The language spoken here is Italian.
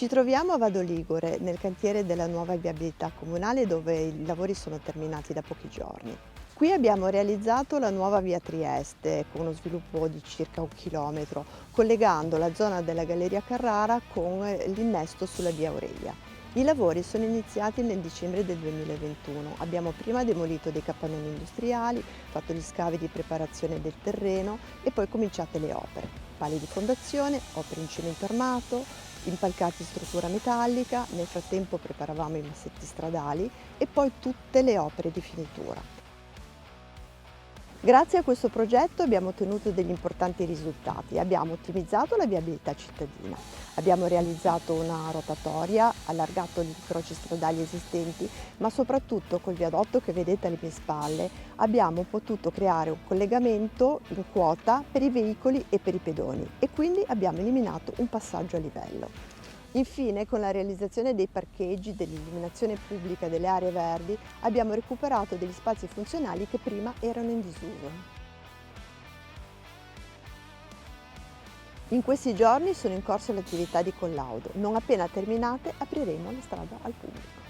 Ci troviamo a Vado Ligure, nel cantiere della nuova viabilità comunale dove i lavori sono terminati da pochi giorni. Qui abbiamo realizzato la nuova via Trieste con uno sviluppo di circa 1 chilometro, collegando la zona della Galleria Carrara con l'innesto sulla via Aurelia. I lavori sono iniziati nel dicembre del 2021. Abbiamo prima demolito dei capannoni industriali, fatto gli scavi di preparazione del terreno e poi cominciate le opere. Pali di fondazione, opere in cemento armato, impalcati in struttura metallica, nel frattempo preparavamo i massetti stradali e poi tutte le opere di finitura. Grazie a questo progetto abbiamo ottenuto degli importanti risultati. Abbiamo ottimizzato la viabilità cittadina, abbiamo realizzato una rotatoria, allargato gli incroci stradali esistenti, ma soprattutto col viadotto che vedete alle mie spalle abbiamo potuto creare un collegamento in quota per i veicoli e per i pedoni e quindi abbiamo eliminato un passaggio a livello. Infine, con la realizzazione dei parcheggi, dell'illuminazione pubblica delle aree verdi, abbiamo recuperato degli spazi funzionali che prima erano in disuso. In questi giorni sono in corso le attività di collaudo. Non appena terminate apriremo la strada al pubblico.